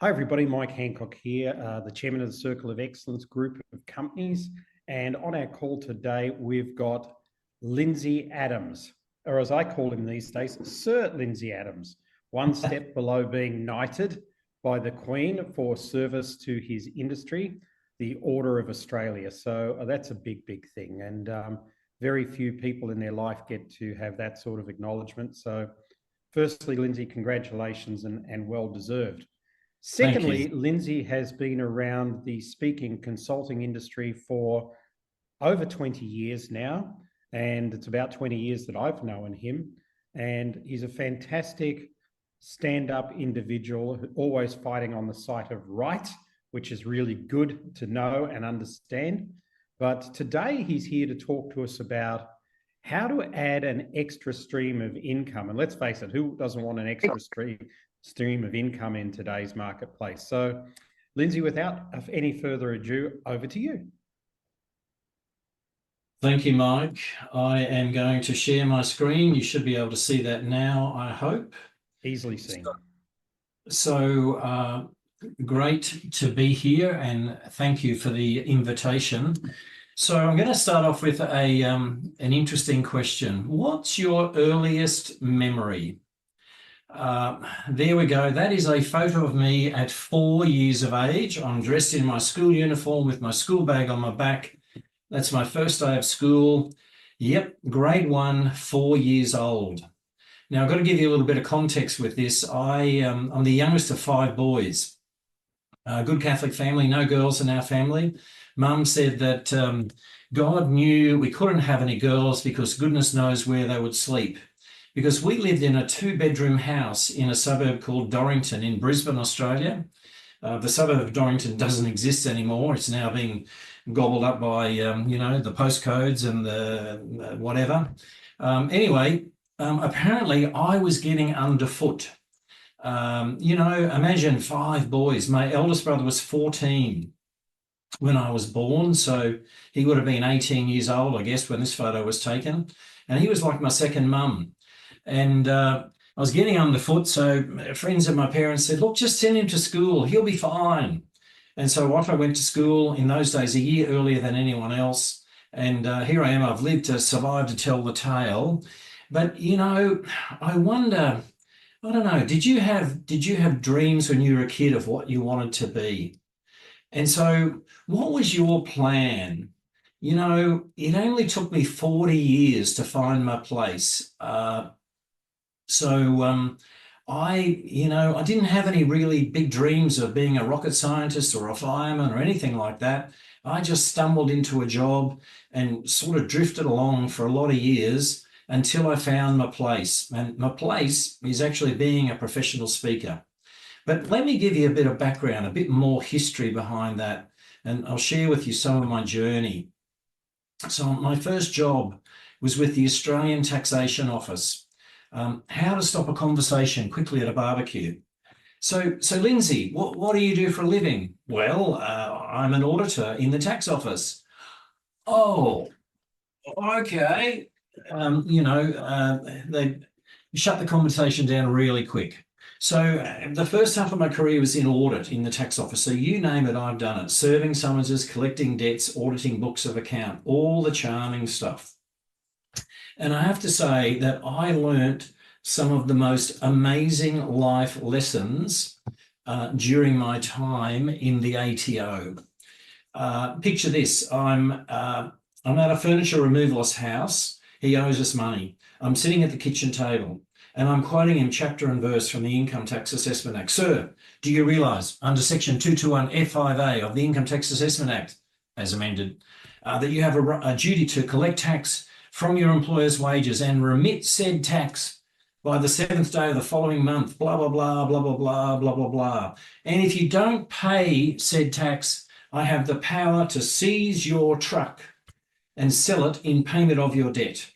Hi, everybody. Mike Hancock here, the chairman of the Circle of Excellence group of companies. And on our call today, we've got Lindsay Adams, or as I call him these days, Sir Lindsay Adams, one step below being knighted by the Queen for service to his industry, the Order of Australia. So that's a big, big thing. And very few people in their life get to have that sort of acknowledgement. So firstly, Lindsay, congratulations and well deserved. Secondly, Lindsay has been around the speaking consulting industry for over 20 years now, and it's about 20 years that I've known him. And he's a fantastic stand-up individual, always fighting on the side of right, which is really good to know and understand. But today he's here to talk to us about how to add an extra stream of income. And let's face it, who doesn't want an extra stream of income in today's marketplace? So, Lindsay, without any further ado, over to you. Thank you, Mike. I am going to share my screen. You should be able to see that now, I hope. Easily seen. So great to be here, and thank you for the invitation. So I'm going to start off with an interesting question. What's your earliest memory? There we go. That is a photo of me at 4 years of age. I'm dressed in my school uniform with my school bag on my back. That's my first day of school. Yep, grade 1, 4 years old. Now, I've got to give you a little bit of context with this. I'm the youngest of 5 boys. Good Catholic family, no girls in our family. Mum said that God knew we couldn't have any girls because goodness knows where they would sleep. Because we lived in a 2-bedroom house in a suburb called Dorrington in Brisbane, Australia. The suburb of Dorrington doesn't exist anymore. It's now being gobbled up by, the postcodes and the whatever. Anyway, apparently I was getting underfoot. Imagine 5 boys. My eldest brother was 14 when I was born, so he would have been 18 years old, I guess, when this photo was taken. And he was like my second mum. And I was getting underfoot, so friends of my parents said, look, just send him to school. He'll be fine. And so off I went to school, in those days, a year earlier than anyone else. And here I am. I've lived to survive to tell the tale. But, I wonder, I don't know, did you have dreams when you were a kid of what you wanted to be? And so what was your plan? It only took me 40 years to find my place. I didn't have any really big dreams of being a rocket scientist or a fireman or anything like that. I just stumbled into a job and sort of drifted along for a lot of years until I found my place. And my place is actually being a professional speaker. But let me give you a bit of background, a bit more history behind that, and I'll share with you some of my journey. So my first job was with the Australian Taxation Office. How to stop a conversation quickly at a barbecue. So Lindsay, what do you do for a living? Well, I'm an auditor in the tax office. Oh, okay. They shut the conversation down really quick. So the first half of my career was in audit in the tax office. So you name it, I've done it. Serving summonses, collecting debts, auditing books of account, all the charming stuff. And I have to say that I learnt some of the most amazing life lessons during my time in the ATO. Picture this, I'm at a furniture removalist house. He owes us money. I'm sitting at the kitchen table and I'm quoting him chapter and verse from the Income Tax Assessment Act. Sir, do you realise under section 221 F5A of the Income Tax Assessment Act, as amended, that you have a duty to collect tax from your employer's wages and remit said tax by the 7th day of the following month, blah, blah, blah, blah, blah, blah, blah, blah, blah. And if you don't pay said tax, I have the power to seize your truck and sell it in payment of your debt.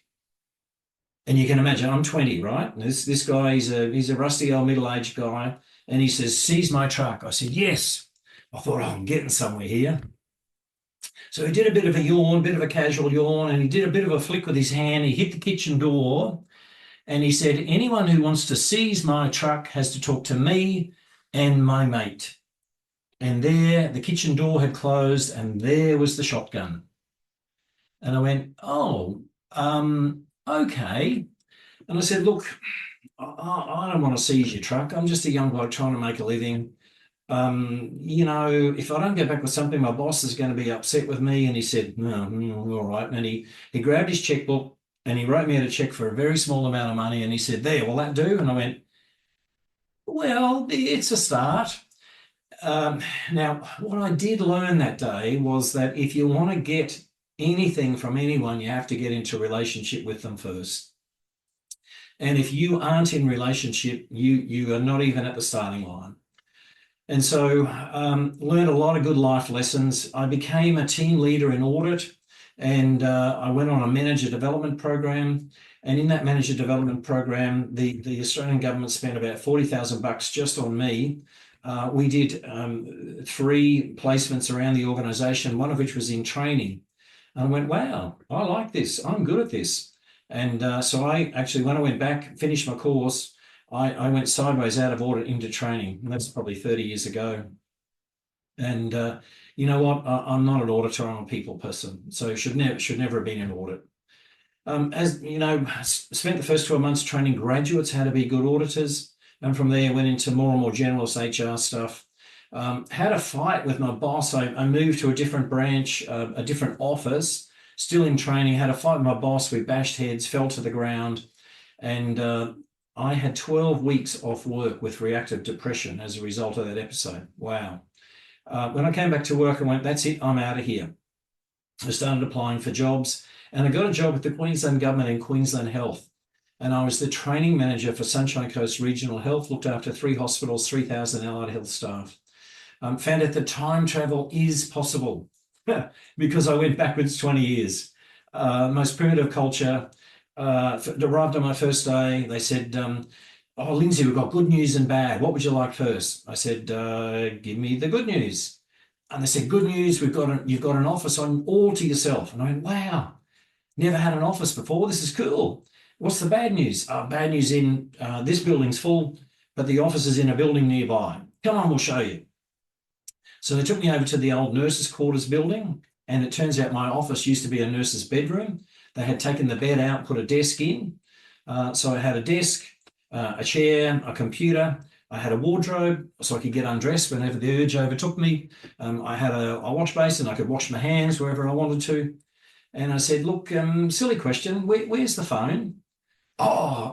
And you can imagine, I'm 20, right? And this guy, he's a rusty old middle-aged guy, and he says, seize my truck. I said, yes. I thought, I'm getting somewhere here. So he did a bit of a yawn, bit of a casual yawn, and he did a bit of a flick with his hand. He hit the kitchen door, and he said, anyone who wants to seize my truck has to talk to me and my mate. And there, the kitchen door had closed, and there was the shotgun. And I went, oh, okay. And I said, look, I don't want to seize your truck. I'm just a young bloke trying to make a living. You know, if I don't get back with something, my boss is going to be upset with me. And he said, no, all right. And he grabbed his checkbook and he wrote me out a check for a very small amount of money. And he said, there, will that do? And I went, well, it's a start. Now, what I did learn that day was that if you want to get anything from anyone, you have to get into relationship with them first. And if you aren't in relationship, you are not even at the starting line. And so learned a lot of good life lessons. I became a team leader in audit, and I went on a manager development program. And in that manager development program, the Australian government spent about $40,000 just on me. We did 3 placements around the organisation, one of which was in training. And I went, wow, I like this. I'm good at this. And so I actually, when I went back, finished my course, I went sideways out of audit into training. And that's probably 30 years ago. And you know what? I'm not an auditor. I'm a people person. So should never have been in audit. As you know, spent the first 12 months training graduates how to be good auditors. And from there went into more and more generalist HR stuff. Had a fight with my boss. I moved to a different branch, a different office, still in training, had a fight with my boss. We bashed heads, fell to the ground. And I had 12 weeks off work with reactive depression as a result of that episode. Wow. When I came back to work, I went, that's it, I'm out of here. I started applying for jobs, and I got a job with the Queensland Government in Queensland Health. And I was the training manager for Sunshine Coast Regional Health, looked after 3 hospitals, 3,000 allied health staff. Found out that time travel is possible because I went backwards 20 years. Most primitive culture. Arrived on my first day. They said, oh, Lindsay, we've got good news and bad. What would you like first? I said, give me the good news. And they said, good news, you've got an office on all to yourself. And I went, wow, never had an office before. This is cool. What's the bad news? Bad news in this building's full, but the office is in a building nearby. Come on, we'll show you. So they took me over to the old nurses' quarters building, and it turns out my office used to be a nurse's bedroom. They had taken the bed out, put a desk in. So I had a desk, a chair, a computer. I had a wardrobe so I could get undressed whenever the urge overtook me. I had a wash basin. I could wash my hands wherever I wanted to. And I said, look, silly question, where's the phone? Oh,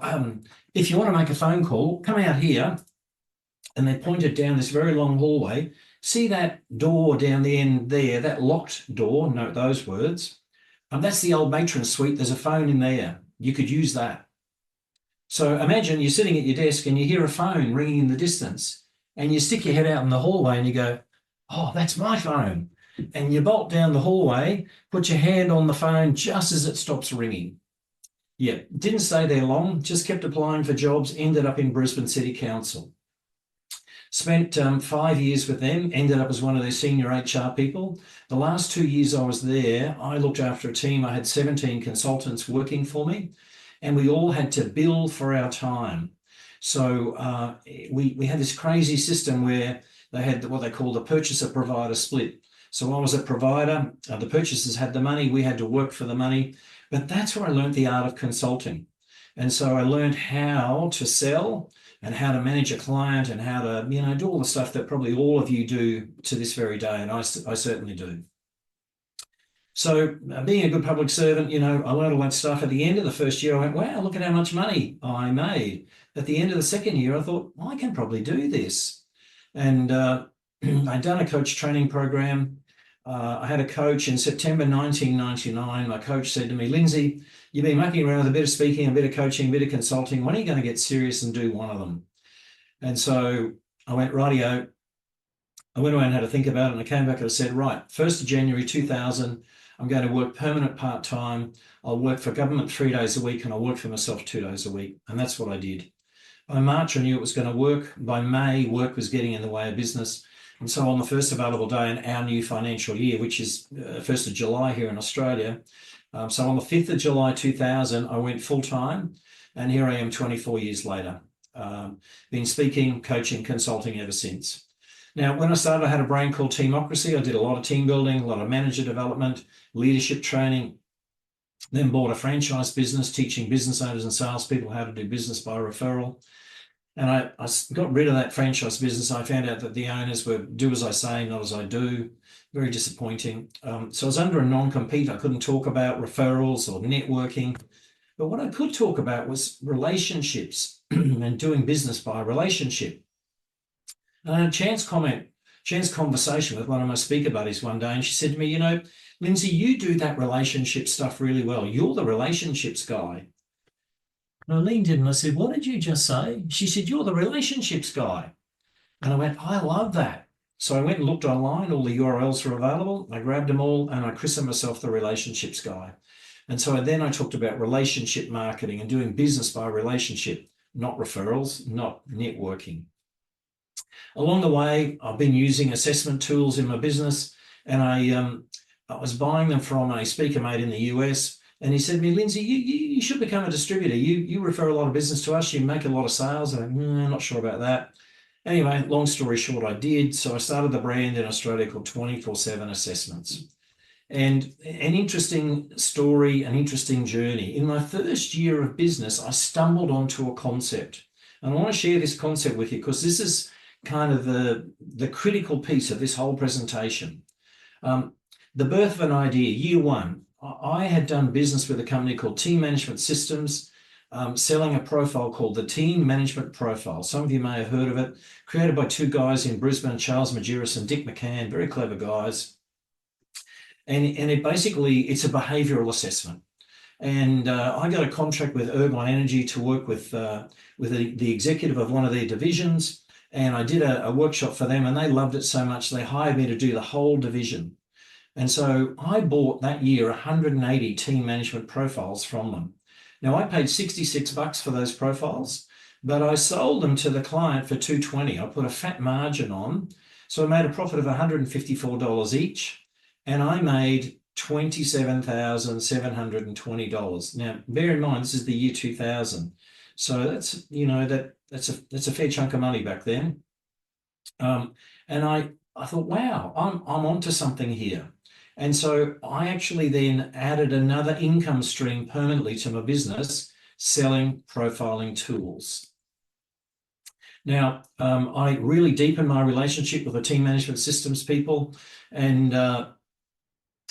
if you want to make a phone call, come out here. And they pointed down this very long hallway. See that door down the end there, that locked door, note those words. That's the old matron's suite. There's a phone in there. You could use that. So imagine you're sitting at your desk and you hear a phone ringing in the distance, and you stick your head out in the hallway and you go, oh, that's my phone. And you bolt down the hallway, put your hand on the phone just as it stops ringing. Yeah, didn't stay there long, just kept applying for jobs, ended up in Brisbane City Council. Spent 5 years with them, ended up as one of their senior HR people. The last 2 years I was there, I looked after a team. I had 17 consultants working for me, and we all had to bill for our time. So we had this crazy system where they had what they call the purchaser-provider split. So I was a provider, the purchasers had the money, we had to work for the money. But that's where I learned the art of consulting. And so I learned how to sell and how to manage a client and how to, do all the stuff that probably all of you do to this very day. And I certainly do. So being a good public servant, I learned all that stuff. At the end of the first year, I went, wow, look at how much money I made. At the end of the second year, I thought, well, I can probably do this. And I'd done a coach training program. I had a coach in September 1999. My coach said to me, Lindsay, you've been mucking around with a bit of speaking, a bit of coaching, a bit of consulting. When are you going to get serious and do one of them? And so I went, rightio. I went away and had to think about it, and I came back and I said, right, 1st of January 2000, I'm going to work permanent part-time. I'll work for government 3 days a week, and I'll work for myself 2 days a week. And that's what I did. By March, I knew it was going to work. By May, work was getting in the way of business. And so on the first available day in our new financial year, which is 1st of July here in Australia, so on the 5th of July 2000, I went full-time, and here I am 24 years later. Been speaking, coaching, consulting ever since. Now, when I started, I had a brain called Teamocracy. I did a lot of team building, a lot of manager development, leadership training, then bought a franchise business teaching business owners and salespeople how to do business by referral. And I got rid of that franchise business. I found out that the owners were do as I say, not as I do. Very disappointing. So I was under a non-compete. I couldn't talk about referrals or networking. But what I could talk about was relationships and doing business by relationship. And I had a chance conversation with one of my speaker buddies one day, and she said to me, you know, Lindsay, you do that relationship stuff really well. You're the relationships guy. And I leaned in and I said, what did you just say? She said, you're the relationships guy. And I went, I love that. So I went and looked online, all the URLs were available. I grabbed them all and I christened myself the relationships guy. And so then I talked about relationship marketing and doing business by relationship, not referrals, not networking. Along the way, I've been using assessment tools in my business, and I was buying them from a speaker mate in the US. And he said to me, Lindsay, you should become a distributor. You refer a lot of business to us. You make a lot of sales. And I'm not sure about that. Anyway, long story short, I did. So I started the brand in Australia called 24/7 Assessments. And an interesting story, an interesting journey. In my first year of business, I stumbled onto a concept. And I want to share this concept with you because this is kind of the critical piece of this whole presentation. The birth of an idea, year one. I had done business with a company called Team Management Systems, selling a profile called the Team Management Profile. Some of you may have heard of it, created by two guys in Brisbane, Charles Majerus and Dick McCann, very clever guys. And it's a behavioural assessment. And I got a contract with Ergon Energy to work with the executive of one of their divisions. And I did a workshop for them and they loved it so much they hired me to do the whole division. And so I bought that year 180 team management profiles from them. Now I paid $66 for those profiles, but I sold them to the client for $220. I put a fat margin on. So I made a profit of $154 each, and I made $27,720. Now, bear in mind, this is the year 2000. So that's, you know, that's a fair chunk of money back then. And I thought, wow, I'm onto something here. And so I actually then added another income stream permanently to my business, selling profiling tools. Now, I really deepened my relationship with the team management systems people, and I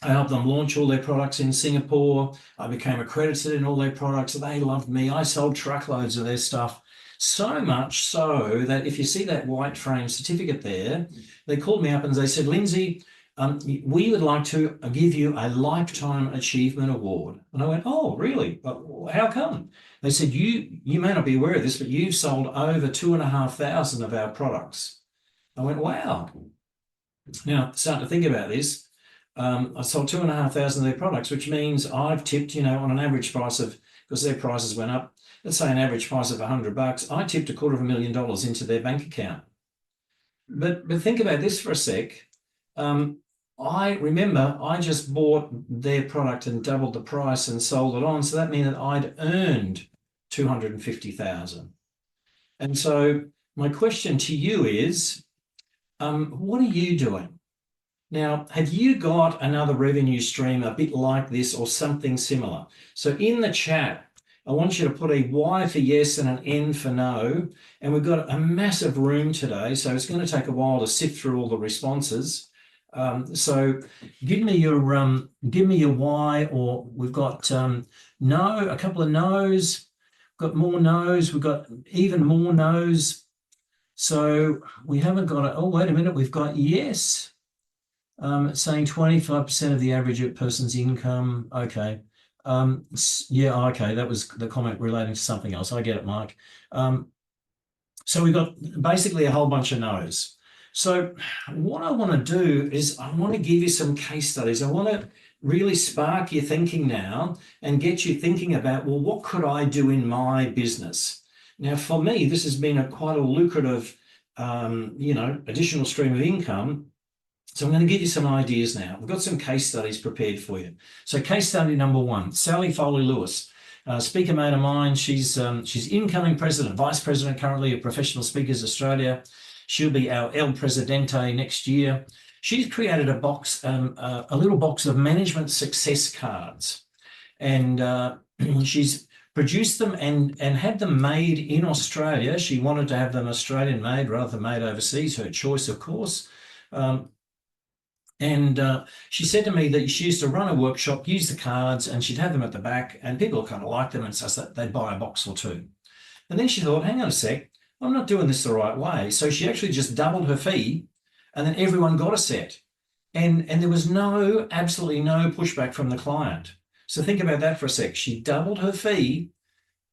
helped them launch all their products in Singapore. I became accredited in all their products. They loved me. I sold truckloads of their stuff, so much so that if you see that white frame certificate there, they called me up and they said, Lindsay, we would like to give you a Lifetime Achievement Award. And I went, oh, really? How come? They said, you may not be aware of this, but you've sold over 2,500 of our products. I went, wow. Now, starting to think about this, I sold 2,500 of their products, which means I've tipped, you know, on an average price of, because their prices went up, let's say an average price of $100, I tipped $250,000 into their bank account. But think about this for a sec. I remember I just bought their product and doubled the price and sold it on. So that meant that I'd earned $250,000. And so my question to you is, what are you doing? Now, have you got another revenue stream a bit like this or something similar? So in the chat, I want you to put a Y for yes and an N for no. And we've got a massive room today, so it's going to take a while to sift through all the responses. So give me your Y, or we've got no, a couple of no's, got more no's, we've got even more no's. So we haven't got it. Oh, wait a minute, we've got yes. Saying 25% of the average person's income. Okay. Yeah, okay, that was the comment relating to something else. I get it, Mike. So we've got basically a whole bunch of no's. So what I want to do is I want to give you some case studies. I want to really spark your thinking now and get you thinking about, well, what could I do in my business? Now, for me, this has been quite a lucrative, additional stream of income. So I'm going to give you some ideas now. We've got some case studies prepared for you. So case study number one, Sally Foley Lewis. Speaker mate of mine, she's incoming president, vice president currently of Professional Speakers Australia. She'll be our El Presidente next year. She's created a box, a little box of management success cards, and she's produced them and had them made in Australia. She wanted to have them Australian made rather than made overseas, her choice, of course. She said to me that she used to run a workshop, use the cards, and she'd have them at the back, and people kind of liked them, and so they'd buy a box or two. And then she thought, hang on a sec, I'm not doing this the right way. So she actually just doubled her fee, and then everyone got a set. And there was absolutely no pushback from the client. So think about that for a sec. She doubled her fee,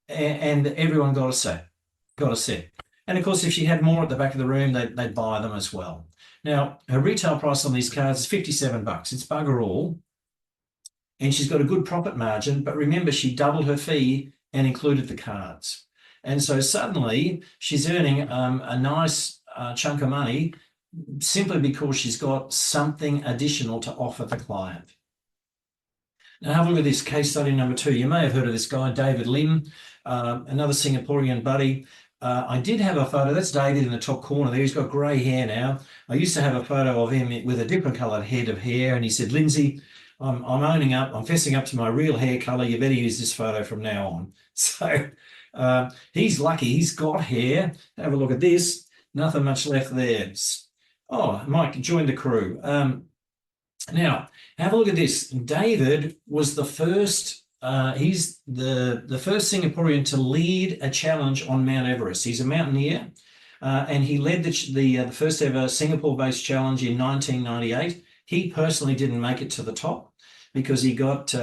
and everyone got a set. And of course, if she had more at the back of the room, they'd buy them as well. Now, her retail price on these cards is $57. It's bugger all. And she's got a good profit margin, but remember, she doubled her fee and included the cards. And so suddenly she's earning a nice chunk of money simply because she's got something additional to offer the client. Now have a look at this case study number 2. You may have heard of this guy, David Lim, another Singaporean buddy. I did have a photo. That's David in the top corner there. He's got grey hair now. I used to have a photo of him with a different coloured head of hair, and he said, Lindsay, I'm owning up. I'm fessing up to my real hair colour. You better use this photo from now on. So he's lucky. He's got hair. Have a look at this. Nothing much left there. Oh, Mike joined the crew. Now, have a look at this. David was the first, he's the first Singaporean to lead a challenge on Mount Everest. He's a mountaineer, and he led the first ever Singapore-based challenge in 1998. He personally didn't make it to the top because he got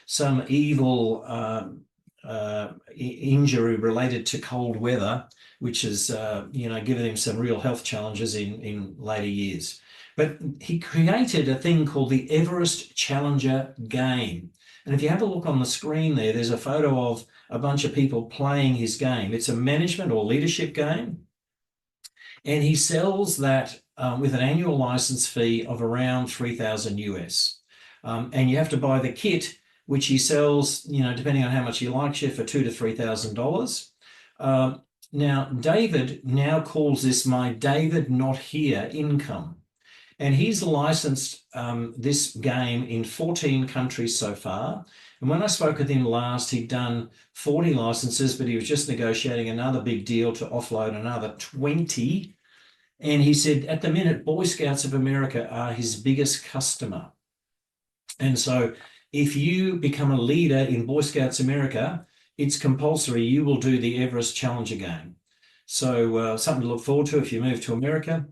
some evil injury related to cold weather, which has given him some real health challenges in later years. But he created a thing called the Everest Challenger game. And if you have a look on the screen there, there's a photo of a bunch of people playing his game. It's a management or leadership game. And he sells that with an annual license fee of around $3,000 US. And you have to buy the kit, which he sells, depending on how much he likes you, for $2,000 to $3,000. Now, David now calls this my David Not Here income. And he's licensed this game in 14 countries so far. And when I spoke with him last, he'd done 40 licenses, but he was just negotiating another big deal to offload another 20. And he said, at the minute, Boy Scouts of America are his biggest customer. And so if you become a leader in Boy Scouts America, it's compulsory. You will do the Everest Challenger game. So something to look forward to if you move to America.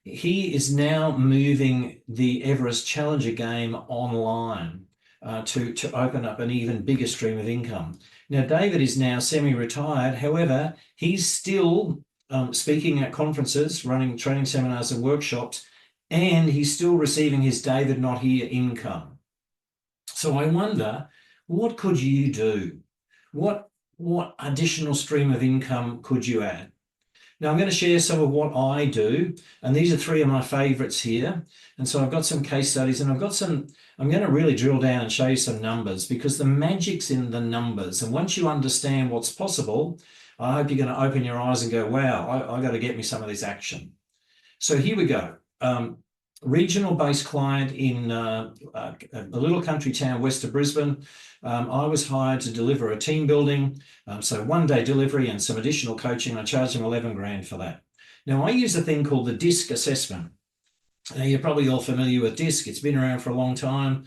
He is now moving the Everest Challenger game online to open up an even bigger stream of income. Now, David is now semi-retired. However, he's still speaking at conferences, running training seminars and workshops, and he's still receiving his David Not Here income. So I wonder, what could you do? What additional stream of income could you add? Now, I'm going to share some of what I do, and these are 3 of my favorites here. And so I've got some case studies, and I'm going to really drill down and show you some numbers, because the magic's in the numbers. And once you understand what's possible, I hope you're going to open your eyes and go, wow, I got to get me some of this action. So here we go. Regional-based client in a little country town west of Brisbane. I was hired to deliver a team building, so 1-day delivery and some additional coaching. I charged them $11,000 for that. Now, I use a thing called the DISC assessment. Now, you're probably all familiar with DISC. It's been around for a long time.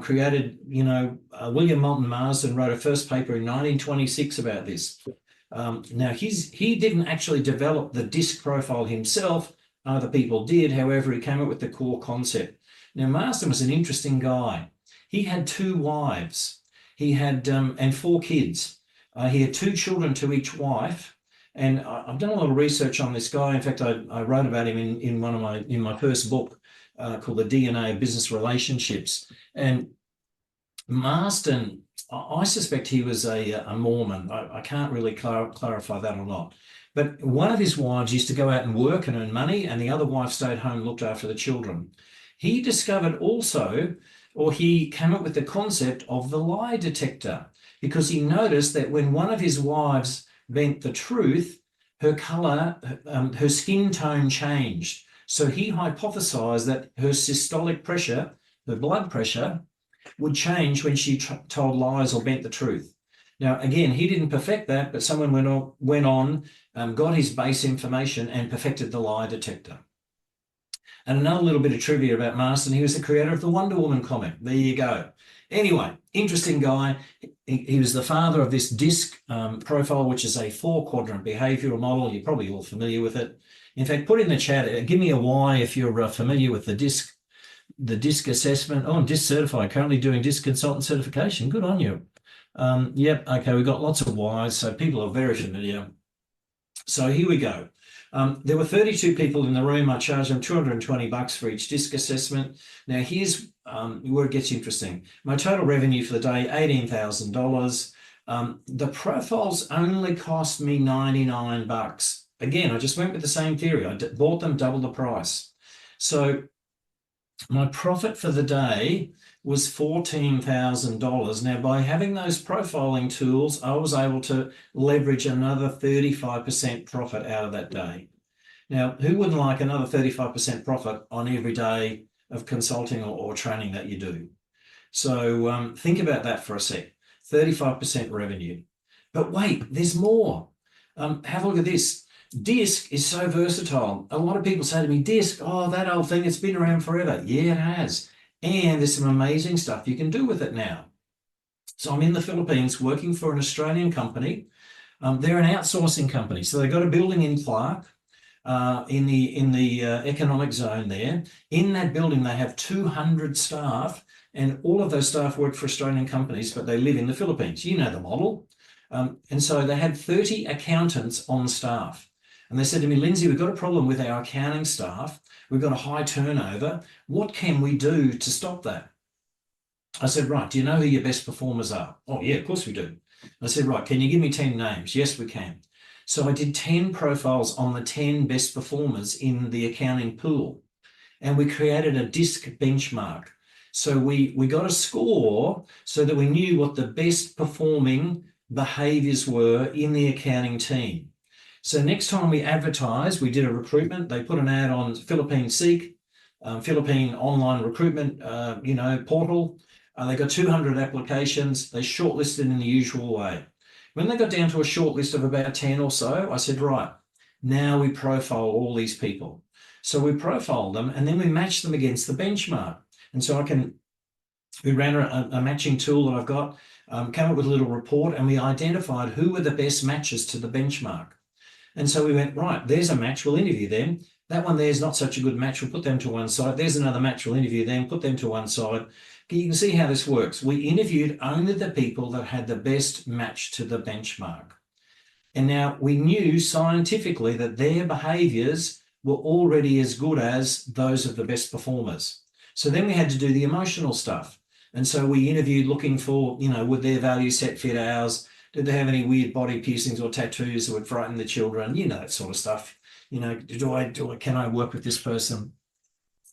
Created, William Moulton Marsden wrote a first paper in 1926 about this. Now, he didn't actually develop the DISC profile himself. Other people did. However, he came up with the core concept. Now, Marsden was an interesting guy. He had 2 wives. He had and 4 kids. He had 2 children to each wife. And I've done a lot of research on this guy. In fact, I wrote about him in my first book called The DNA of Business Relationships. And Marsden, I suspect he was a Mormon. I can't really clarify that or not. But one of his wives used to go out and work and earn money, and the other wife stayed home and looked after the children. He discovered also or he came up with the concept of the lie detector, because he noticed that when one of his wives bent the truth, her color, her skin tone changed. So he hypothesized that her systolic pressure, her blood pressure, would change when she told lies or bent the truth. Now, again, he didn't perfect that, but someone went on, got his base information and perfected the lie detector. And another little bit of trivia about Marston, he was the creator of the Wonder Woman comic. There you go. Anyway, interesting guy. He was the father of this DISC profile, which is a 4-quadrant behavioral model. You're probably all familiar with it. In fact, put in the chat, give me a Y if you're familiar with the DISC assessment. Oh, I'm DISC certified, currently doing DISC consultant certification. Good on you. Yep, okay, we've got lots of Ys, so people are very familiar. So here we go. There were 32 people in the room. I charged them $220 for each DISC assessment. Now here's where it gets interesting. My total revenue for the day, $18,000. The profiles only cost me $99. Again, I just went with the same theory. I bought them double the price. So my profit for the day was $14,000. Now, by having those profiling tools, I was able to leverage another 35% profit out of that day. Now, who wouldn't like another 35% profit on every day of consulting or training that you do? So think about that for a sec. 35% revenue. But wait, there's more. Have a look at this. DISC is so versatile. A lot of people say to me, DISC, oh, that old thing, it's been around forever. Yeah, it has. And there's some amazing stuff you can do with it now. So I'm in the Philippines working for an Australian company. They're an outsourcing company. So they've got a building in Clark, in the economic zone there. In that building, they have 200 staff, and all of those staff work for Australian companies, but they live in the Philippines. You know the model. And so they had 30 accountants on staff. And they said to me, Lindsay, we've got a problem with our accounting staff. We've got a high turnover. What can we do to stop that? I said, right, do you know who your best performers are? Oh, yeah, of course we do. I said, right, can you give me 10 names? Yes, we can. So I did 10 profiles on the 10 best performers in the accounting pool. And we created a DISC benchmark. So we got a score so that we knew what the best performing behaviors were in the accounting team. So next time we advertised, we did a recruitment. They put an ad on Philippine Seek, Philippine online recruitment, portal. They got 200 applications. They shortlisted in the usual way. When they got down to a short list of about 10 or so, I said, right, now we profile all these people. So we profiled them and then we matched them against the benchmark. And so we ran a matching tool that I've got, came up with a little report, and we identified who were the best matches to the benchmark. And so we went, right, there's a match, we'll interview them. That one there's not such a good match, we'll put them to one side. There's another match, we'll interview them, put them to one side. You can see how this works. We interviewed only the people that had the best match to the benchmark. And now we knew scientifically that their behaviors were already as good as those of the best performers. So then we had to do the emotional stuff. And so we interviewed looking for, would their value set fit ours? Did they have any weird body piercings or tattoos that would frighten the children? That sort of stuff. Can I work with this person?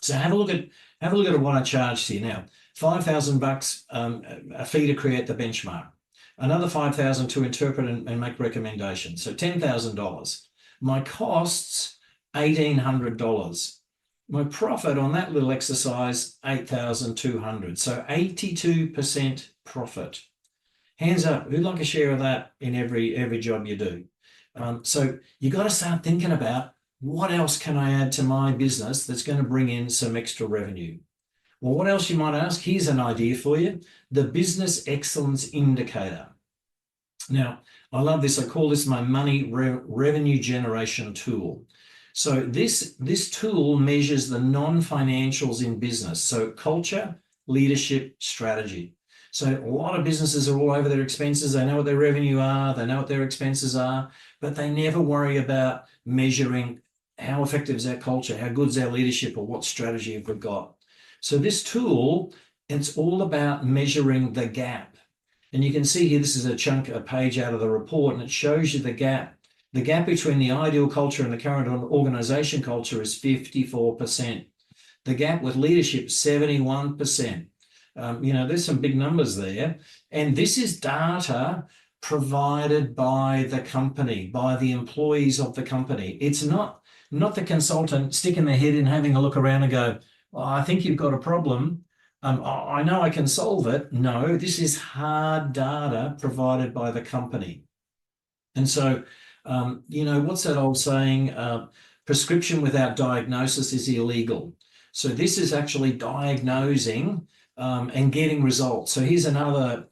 So have a look at what I charged here now. $5,000 a fee to create the benchmark. Another $5,000 to interpret and make recommendations. So $10,000. My costs, $1,800. My profit on that little exercise, $8,200. So 82% profit. Hands up, who'd like a share of that in every job you do? So you got to start thinking about what else can I add to my business that's going to bring in some extra revenue? Well, what else you might ask? Here's an idea for you. The Business Excellence Indicator. Now, I love this. I call this my money revenue generation tool. So this tool measures the non-financials in business. So culture, leadership, strategy. So a lot of businesses are all over their expenses. They know what their revenue are. They know what their expenses are, but they never worry about measuring how effective is our culture, how good is our leadership, or what strategy have we got. So this tool, it's all about measuring the gap. And you can see here, this is a page out of the report, and it shows you the gap. The gap between the ideal culture and the current organization culture is 54%. The gap with leadership, 71%. There's some big numbers there. And this is data provided by the company, by the employees of the company. It's not the consultant sticking their head in, having a look around and go, well, I think you've got a problem. I know I can solve it. No, this is hard data provided by the company. And so, what's that old saying? Prescription without diagnosis is illegal. So this is actually diagnosing and getting results. So here's another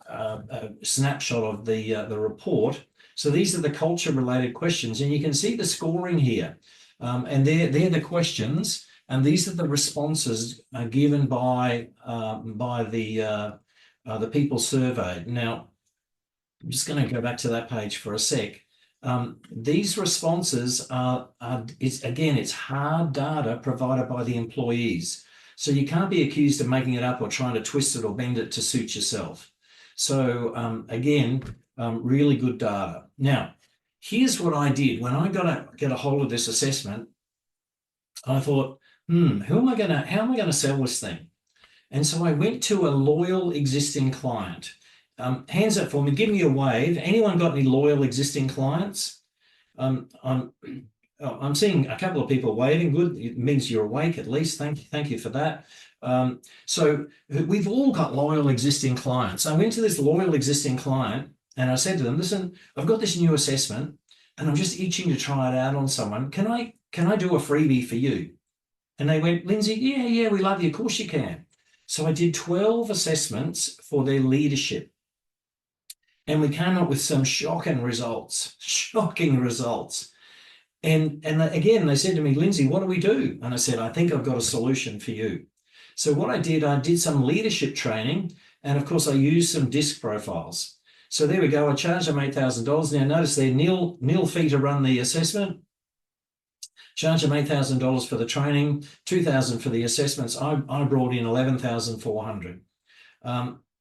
snapshot of the report. So these are the culture-related questions, and you can see the scoring here. And they're the questions, and these are the responses given by the people surveyed. Now, I'm just going to go back to that page for a sec. These responses it's hard data provided by the employees. So you can't be accused of making it up or trying to twist it or bend it to suit yourself. So really good data. Now, here's what I did. When I got to get a hold of this assessment, I thought, how am I going to sell this thing? And so I went to a loyal existing client. Hands up for me, give me a wave. Anyone got any loyal existing clients? I'm seeing a couple of people waving. Good, it means you're awake at least. Thank you for that. So we've all got loyal existing clients. I went to this loyal existing client and I said to them, listen, I've got this new assessment and I'm just itching to try it out on someone. Can I do a freebie for you? And they went, Lindsay, yeah, we love you. Of course you can. So I did 12 assessments for their leadership. And we came up with some shocking results. And again, they said to me, Lindsay, what do we do? And I said, I think I've got a solution for you. So what I did some leadership training. And of course, I used some disc profiles. So there we go. I charged them $8,000. Now notice there, nil fee to run the assessment. Charge them $8,000 for the training, $2,000 for the assessments. I brought in $11,400.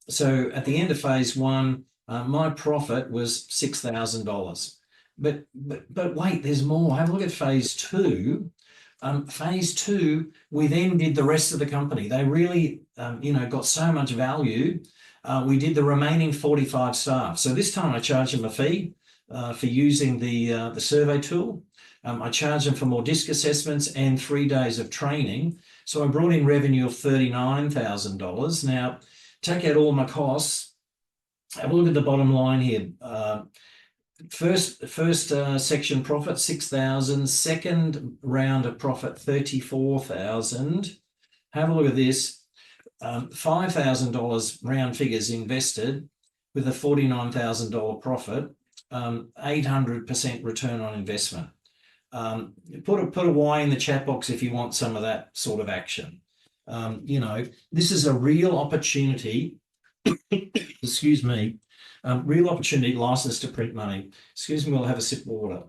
So at the end of phase one, my profit was $6,000. But wait, there's more. Have a look at phase two. Phase two, we then did the rest of the company. They really, got so much value. We did the remaining 45 staff. So this time I charged them a fee for using the survey tool. I charged them for more disc assessments and 3 days of training. So I brought in revenue of $39,000. Now, take out all my costs. Have a look at the bottom line here. First section profit, $6,000. Second round of profit, $34,000. Have a look at this. $5,000 round figures invested with a $49,000 profit, 800% return on investment. Put a Y in the chat box if you want some of that sort of action. This is a real opportunity. Excuse me. Real opportunity, license to print money. Excuse me, we'll have a sip of water.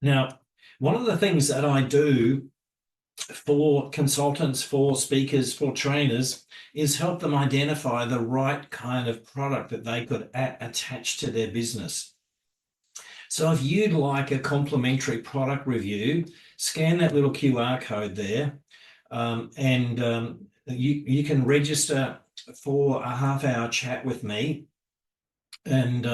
Now, one of the things that I do for consultants, for speakers, for trainers, is help them identify the right kind of product that they could attach to their business. So if you'd like a complimentary product review, scan that little QR code there, and you can register for a half-hour chat with me, and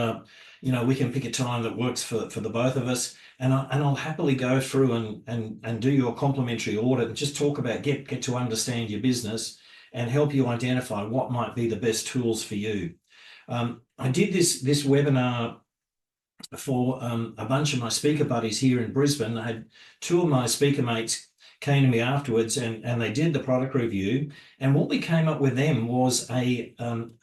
we can pick a time that works for the both of us, and I'll happily go through and do your complimentary audit and just talk about get to understand your business and help you identify what might be the best tools for you. I did this webinar for a bunch of my speaker buddies here in Brisbane. I had 2 of my speaker mates came to me afterwards and they did the product review. And what we came up with them was a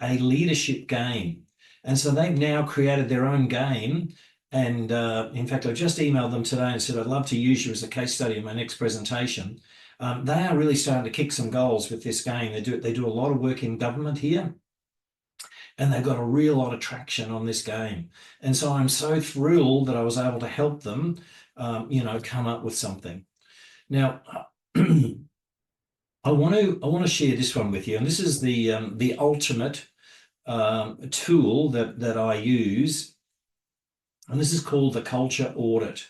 leadership game. And so they've now created their own game. And in fact, I just emailed them today and said, I'd love to use you as a case study in my next presentation. They are really starting to kick some goals with this game. They do a lot of work in government here. And they've got a real lot of traction on this game. And so I'm so thrilled that I was able to help them, come up with something. Now, I want to share this one with you. And this is the ultimate tool that I use. And this is called the culture audit.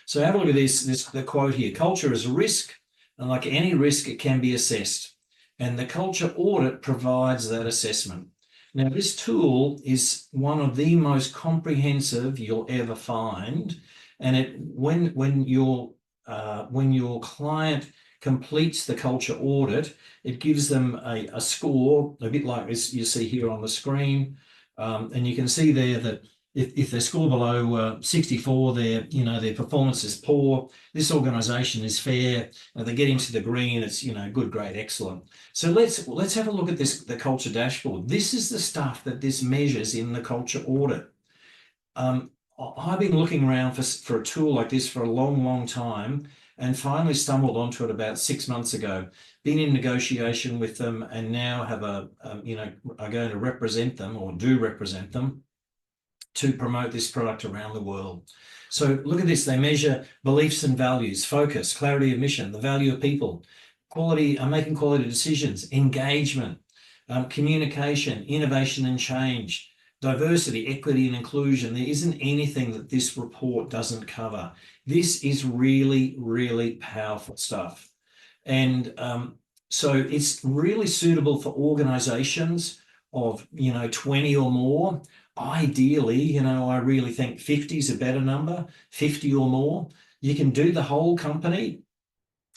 So have a look at the quote here. Culture is a risk, and like any risk, it can be assessed. And the culture audit provides that assessment. Now, this tool is one of the most comprehensive you'll ever find. And when your client completes the culture audit, it gives them a score, a bit like this you see here on the screen. And you can see there that if they score below 64, their performance is poor. This organisation is fair. They get into the green. It's good, great, excellent. So let's have a look at the culture dashboard. This is the stuff that this measures in the culture audit. I've been looking around for a tool like this for a long time, and finally stumbled onto it about 6 months ago. Been in negotiation with them, and now have are going to represent them, or do represent them, to promote this product around the world. So look at this. They measure beliefs and values, focus, clarity of mission, the value of people, quality, making quality decisions, engagement, communication, innovation and change, diversity, equity and inclusion. There isn't anything that this report doesn't cover. This is really, really powerful stuff. And so it's really suitable for organizations of 20 or more. Ideally, I really think 50 is a better number, 50 or more. You can do the whole company.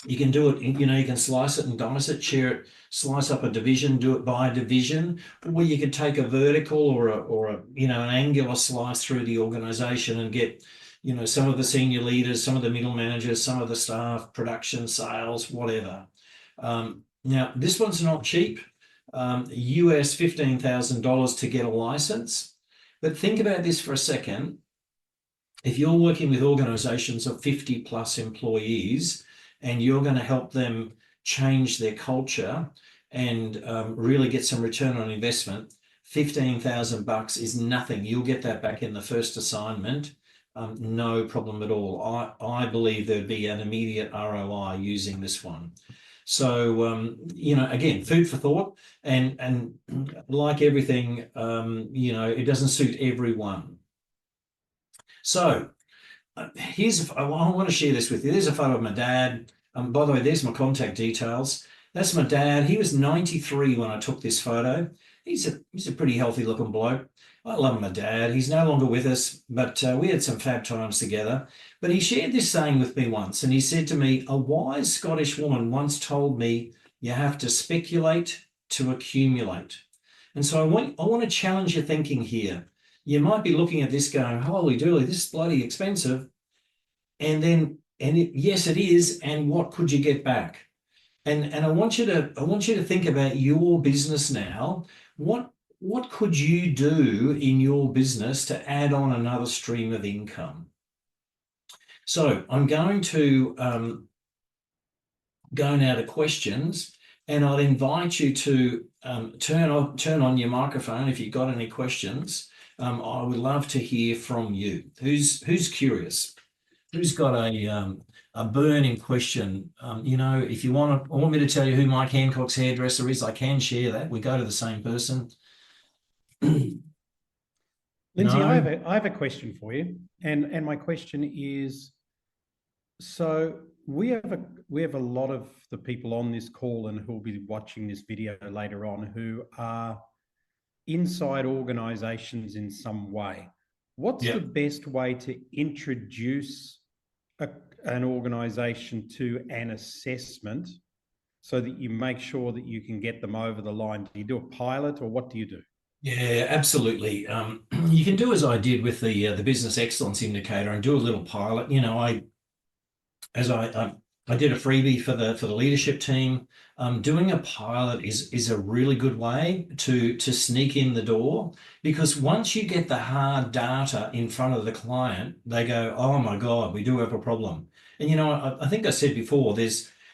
You can do it, you can slice it and dice it, share it, slice up a division, do it by division, or you could take a vertical or an angular slice through the organization and get, some of the senior leaders, some of the middle managers, some of the staff, production, sales, whatever. Now, this one's not cheap. US $15,000 to get a license. But think about this for a second. If you're working with organizations of 50 plus employees and you're going to help them change their culture and really get some return on investment, $15,000 is nothing. You'll get that back in the first assignment. No problem at all. I believe there'd be an immediate ROI using this one. So, again, food for thought, and like everything, it doesn't suit everyone. So I want to share this with you. There's a photo of my dad. By the way, there's my contact details. That's my dad. He was 93 when I took this photo. He's a pretty healthy looking bloke. I love my dad. He's no longer with us, but we had some fab times together. But he shared this saying with me once, and he said to me, a wise Scottish woman once told me, you have to speculate to accumulate. And so I want to challenge your thinking here. You might be looking at this going, holy dooly, this is bloody expensive. Yes, it is. And what could you get back? And I want you to think about your business now. What could you do in your business to add on another stream of income? So I'm going to go now to questions, and I'd invite you to turn on your microphone if you've got any questions. I would love to hear from you. Who's curious? Who's got a burning question? If you want me to tell you who Mike Hancock's hairdresser is, I can share that. We go to the same person. Lindsay, No? I have a question for you, and my question is, so we have a lot of the people on this call and who will be watching this video later on who are inside organizations in some way. What's the best way to introduce an organization to an assessment so that you make sure that you can get them over the line? Do you do a pilot, or what do you do? Yeah, absolutely. You can do as I did with the business excellence indicator and do a little pilot. I did a freebie for the leadership team. Doing a pilot is a really good way to sneak in the door, because once you get the hard data in front of the client, they go, oh my God, we do have a problem. And I think I said before,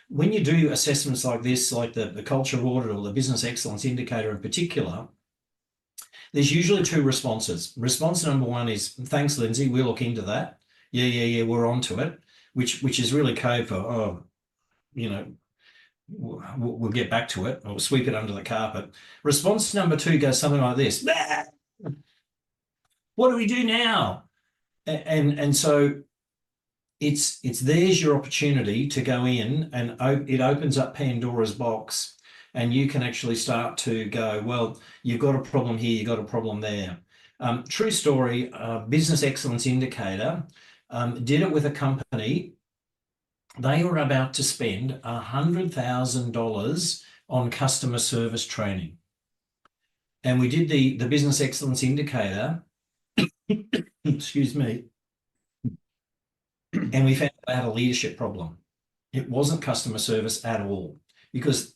when you do assessments like this, like the culture audit or the business excellence indicator in particular, there's usually two responses. Response number one is, thanks, Lindsay, we'll look into that. Yeah, we're on to it, which is really code for, we'll get back to it, or sweep it under the carpet. Response number two goes something like this. What do we do now? And so there's your opportunity to go in, and it opens up Pandora's box, and you can actually start to go, well, you've got a problem here, you've got a problem there. True story, Business Excellence Indicator did it with a company. They were about to spend $100,000 on customer service training. And we did the Business Excellence Indicator, excuse me, and we found they had a leadership problem. It wasn't customer service at all, because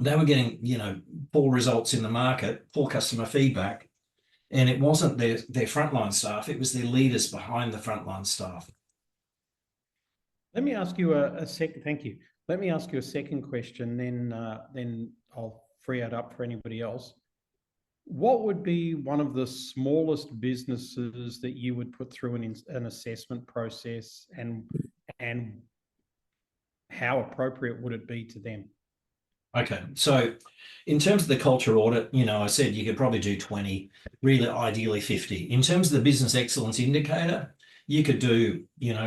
they were getting, poor results in the market, poor customer feedback, and it wasn't their frontline staff, it was their leaders behind the frontline staff. Let me ask you a second. Thank you. Let me ask you a second question, then I'll free it up for anybody else. What would be one of the smallest businesses that you would put through an assessment process, and how appropriate would it be to them? Okay, so in terms of the culture audit, I said you could probably do 20, really ideally 50. In terms of the Business Excellence Indicator, you could do,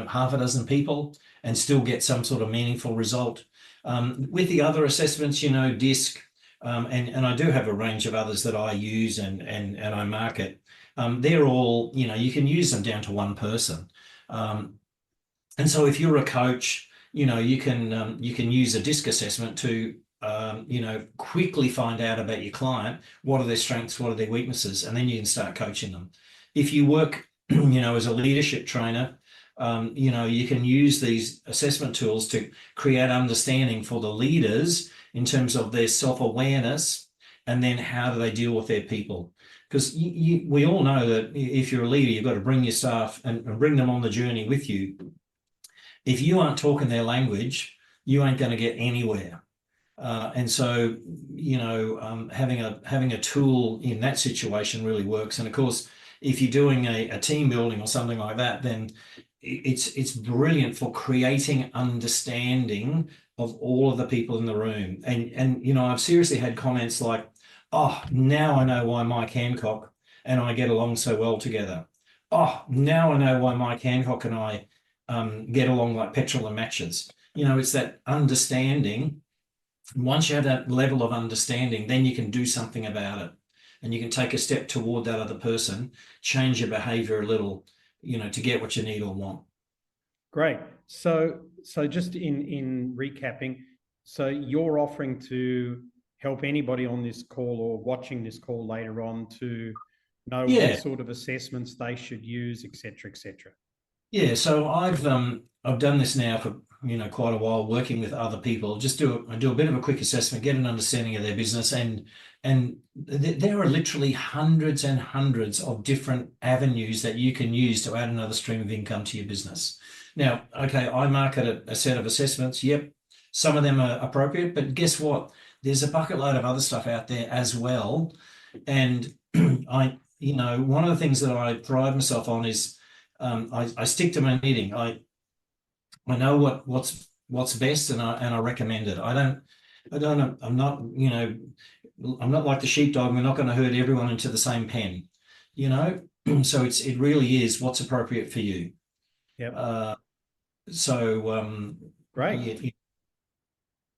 half a dozen people and still get some sort of meaningful result. With the other assessments, DISC, and I do have a range of others that I use and I market. They're all, you can use them down to one person. And so if you're a coach, you can use a DISC assessment to quickly find out about your client. What are their strengths? What are their weaknesses? And then you can start coaching them. If you work, as a leadership trainer, you can use these assessment tools to create understanding for the leaders in terms of their self-awareness, and then how do they deal with their people. Because we all know that if you're a leader, you've got to bring your staff and bring them on the journey with you. If you aren't talking their language, you ain't going to get anywhere. And so, having a tool in that situation really works. And of course, if you're doing a team building or something like that, then it's brilliant for creating understanding of all of the people in the room. And I've seriously had comments like, oh, now I know why Mike Hancock and I get along so well together. Oh, now I know why Mike Hancock and I get along like petrol and matches. It's that understanding. Once you have that level of understanding, then you can do something about it, and you can take a step toward that other person, change your behavior a little, to get what you need or want. Great. So just in recapping, so you're offering to help anybody on this call or watching this call later on to know what sort of assessments they should use, et cetera, et cetera. Yeah, so I've done this now for quite a while, working with other people. Just do a bit of a quick assessment, get an understanding of their business, and there are literally hundreds and hundreds of different avenues that you can use to add another stream of income to your business. Now, okay, I market a set of assessments. Yep, some of them are appropriate, but guess what? There's a bucket load of other stuff out there as well. And one of the things that I pride myself on is I stick to my knitting. I know what's best, and I recommend it. I'm not like the sheepdog. We're not going to herd everyone into the same pen, So it really is what's appropriate for you. Yeah. Great. Yeah,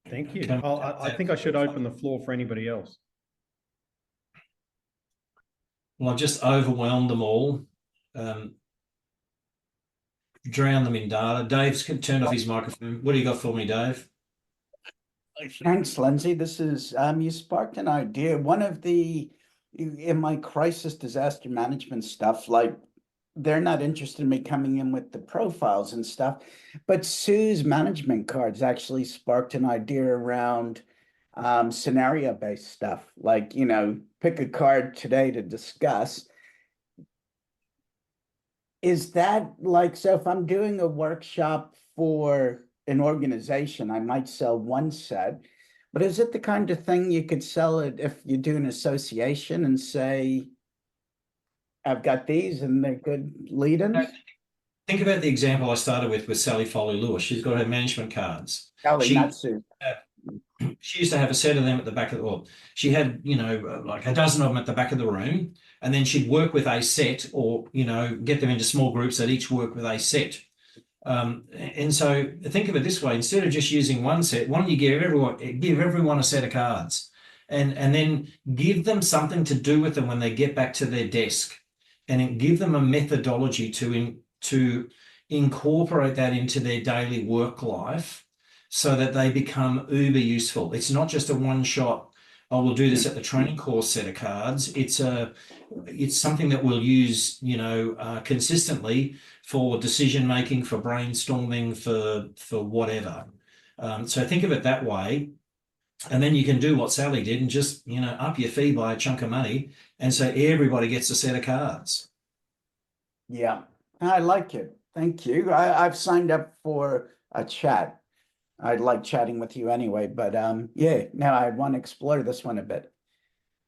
thank you. I think I should open the floor for anybody else. Well, I've just overwhelmed them all. Drown them in data. Dave's turned off his microphone. What do you got for me, Dave? Thanks, Lindsay. This is you sparked an idea. One of in my crisis disaster management stuff, like they're not interested in me coming in with the profiles and stuff, but Sue's management cards actually sparked an idea around scenario-based stuff. Like, pick a card today to discuss. Is that so if I'm doing a workshop for an organization, I might sell one set, but is it the kind of thing you could sell it if you do an association and say, I've got these and they're good lead-ins? Think about the example I started with Sally Foley-Lewis. She's got her management cards. Sally, not Sue. She used to have a set of them at the back of the, well, she had, like a dozen of them at the back of the room, and then she'd work with a set, or, get them into small groups that each work with a set. And so think of it this way: instead of just using one set, why don't you give everyone a set of cards, and then give them something to do with them when they get back to their desk, and then give them a methodology to incorporate that into their daily work life, so that they become uber useful. It's not just a one shot, I will do this at the training course set of cards. It's something that we'll use, consistently for decision making, for brainstorming, for whatever. So think of it that way, and then you can do what Sally did and just up your fee by a chunk of money, and so everybody gets a set of cards. Yeah, I like it. Thank you. I've signed up for a chat. I'd like chatting with you anyway, but yeah, now I want to explore this one a bit.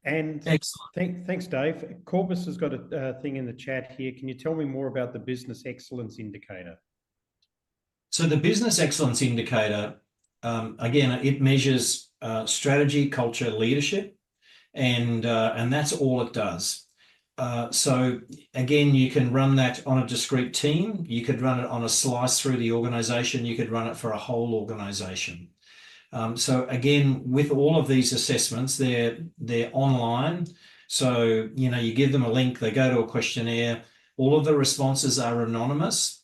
And excellent. Thanks, Dave. Corbus has got a thing in the chat here. Can you tell me more about the business excellence indicator? So the business excellence indicator, again, it measures strategy, culture, leadership, and that's all it does. So again, you can run that on a discrete team. You could run it on a slice through the organization. You could run it for a whole organization. So again, with all of these assessments, they're online. So, you give them a link, they go to a questionnaire. All of the responses are anonymous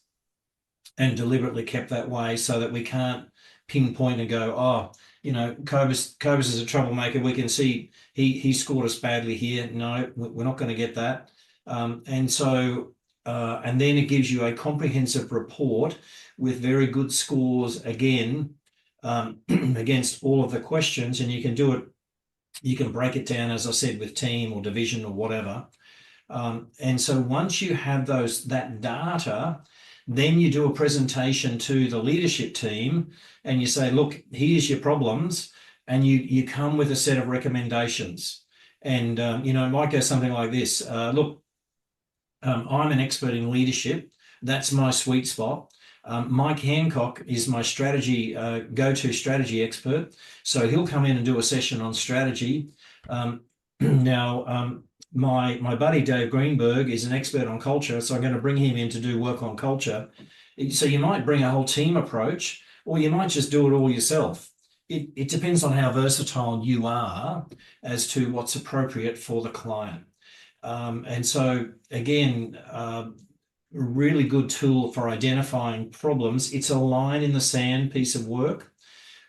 and deliberately kept that way so that we can't pinpoint and go, oh, Cobus is a troublemaker. We can see he scored us badly here. No, we're not going to get that. And then it gives you a comprehensive report with very good scores again, against all of the questions, and you can break it down, as I said, with team or division or whatever. And so once you have that data, then you do a presentation to the leadership team and you say, look, here's your problems, and you come with a set of recommendations. And it might go something like this. Look, I'm an expert in leadership. That's my sweet spot. Mike Hancock is my go-to strategy expert. So he'll come in and do a session on strategy. Now, my buddy Dave Greenberg is an expert on culture, so I'm going to bring him in to do work on culture. So you might bring a whole team approach, or you might just do it all yourself. It depends on how versatile you are as to what's appropriate for the client. And so again, a really good tool for identifying problems. It's a line in the sand piece of work.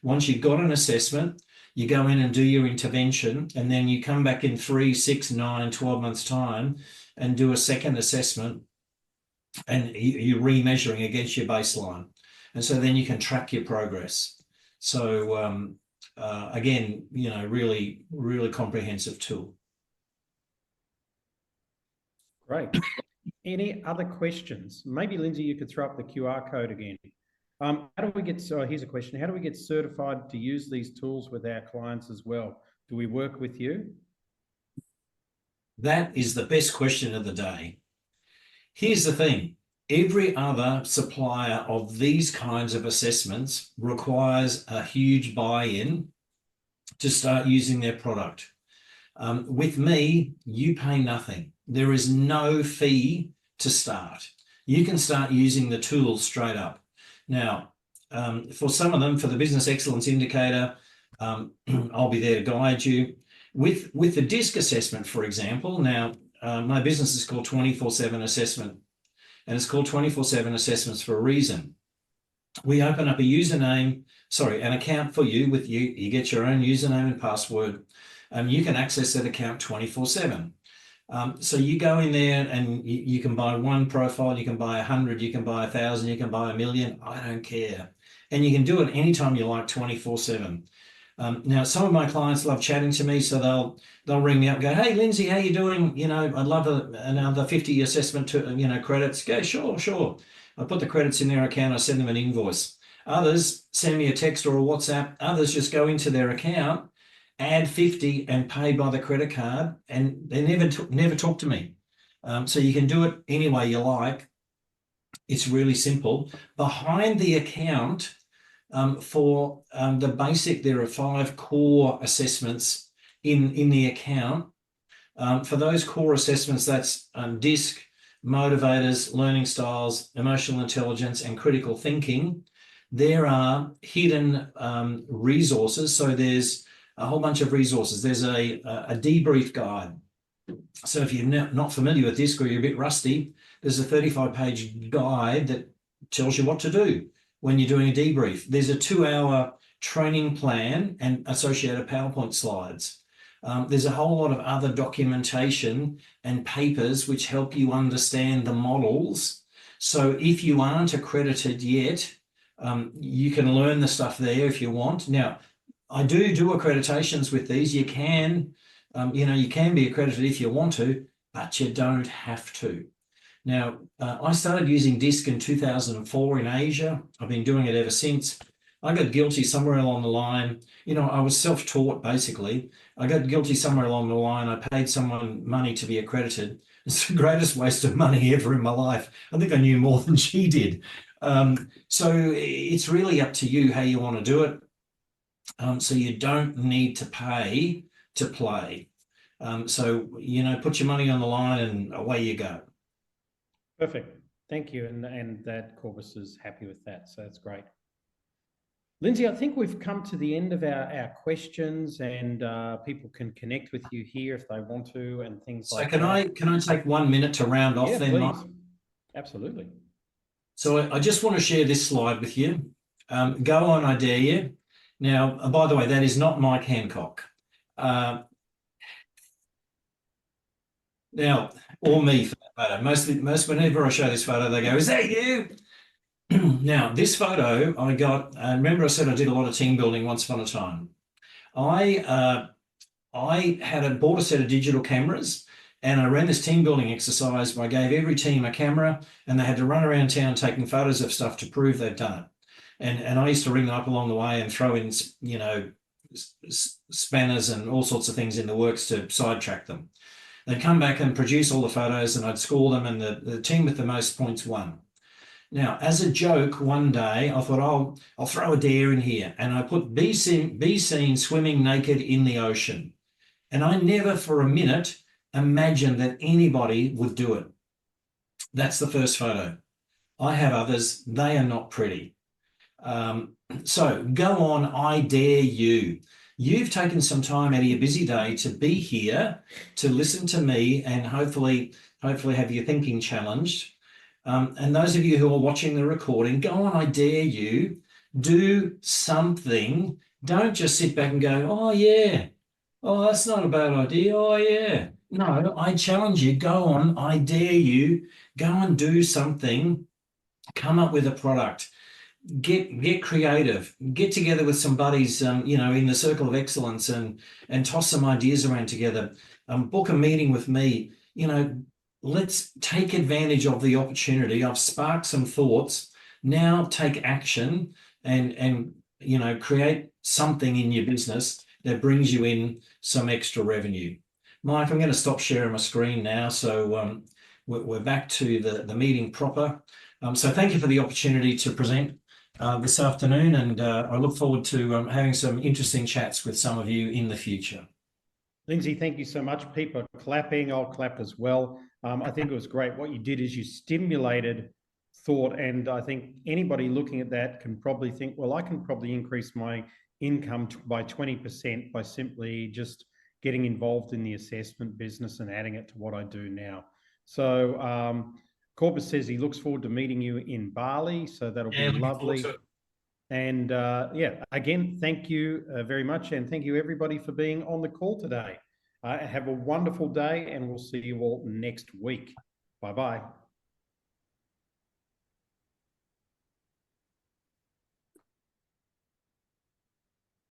Once you've got an assessment, you go in and do your intervention, and then you come back in 3, 6, 9, 12 months time and do a second assessment, and you're remeasuring against your baseline. And so then you can track your progress. So again, really, really comprehensive tool. Great. Any other questions? Maybe, Lindsay, you could throw up the QR code again. How do we get, so here's a question. How do we get certified to use these tools with our clients as well? Do we work with you? That is the best question of the day. Here's the thing. Every other supplier of these kinds of assessments requires a huge buy-in to start using their product. With me, you pay nothing. There is no fee to start. You can start using the tools straight up. Now, for some of them, for the Business Excellence Indicator, I'll be there to guide you. With the DISC assessment, for example, now, my business is called 24/7 Assessment, and it's called 24/7 Assessments for a reason. We open up an account for you with you. You get your own username and password, and you can access that account 24/7. So you go in there and you can buy one profile, you can buy 100, you can buy 1,000, you can buy 1,000,000. I don't care. And you can do it anytime you like, 24/7. Now, some of my clients love chatting to me, so they'll ring me up and go, hey, Lindsay, how you doing? I'd love another 50 assessment to, credits. Go, sure. I put the credits in their account, I send them an invoice. Others send me a text or a WhatsApp. Others just go into their account, add 50 and pay by the credit card, and they never talk to me. So you can do it any way you like. It's really simple. Behind the account, for the basic, there are 5 core assessments in the account. For those core assessments, that's DISC, motivators, learning styles, emotional intelligence, and critical thinking, there are hidden resources. So there's a whole bunch of resources. There's a debrief guide. So if you're not familiar with this or you're a bit rusty, there's a 35-page guide that tells you what to do when you're doing a debrief. There's a 2-hour training plan and associated PowerPoint slides. There's a whole lot of other documentation and papers which help you understand the models. So if you aren't accredited yet, you can learn the stuff there if you want. Now, I do accreditations with these. You can, you can be accredited if you want to, but you don't have to. Now, I started using DISC in 2004 in Asia. I've been doing it ever since. I got guilty somewhere along the line. I was self-taught, basically. I got guilty somewhere along the line. I paid someone money to be accredited. It's the greatest waste of money ever in my life. I think I knew more than she did. So it's really up to you how you want to do it. So you don't need to pay to play. So, put your money on the line and away you go. Perfect. Thank you. And that Corvus is happy with that. So that's great. Lindsay, I think we've come to the end of our questions, and people can connect with you here if they want to and things like that. So can I take 1 minute to round off then, Mike? Absolutely. So I just want to share this slide with you. Go on, I dare you. Now, by the way, that is not Mike Hancock. Now, or me for that photo. Most whenever I show this photo, they go, "Is that you?" Now, this photo I got, remember I said I did a lot of team building once upon a time. I bought a set of digital cameras, and I ran this team building exercise where I gave every team a camera, and they had to run around town taking photos of stuff to prove they've done it. And I used to ring them up along the way and throw in, spanners and all sorts of things in the works to sidetrack them. They'd come back and produce all the photos, and I'd score them, and the team with the most points won. Now, as a joke, one day I thought, I'll throw a dare in here, and I put be seen swimming naked in the ocean. And I never for a minute imagined that anybody would do it. That's the first photo. I have others. They are not pretty. So go on, I dare you. You've taken some time out of your busy day to be here, to listen to me, and hopefully have your thinking challenged. And those of you who are watching the recording, go on, I dare you, do something. Don't just sit back and go, "Oh, yeah. Oh, that's not a bad idea. Oh, yeah." No, I challenge you, go on, I dare you, go and do something, come up with a product, get creative, get together with some buddies, in the circle of excellence and toss some ideas around together, book a meeting with me, let's take advantage of the opportunity. I've sparked some thoughts. Now take action and create something in your business that brings you in some extra revenue. Mike, I'm going to stop sharing my screen now. So we're back to the meeting proper. So thank you for the opportunity to present this afternoon, and I look forward to having some interesting chats with some of you in the future. Lindsay, thank you so much. People are clapping. I'll clap as well. I think it was great. What you did is you stimulated thought, and I think anybody looking at that can probably think, well, I can probably increase my income by 20% by simply just getting involved in the assessment business and adding it to what I do now. So Corbus says he looks forward to meeting you in Bali, so that'll be lovely. And again, thank you very much, and thank you everybody for being on the call today. Have a wonderful day, and we'll see you all next week. Bye-bye.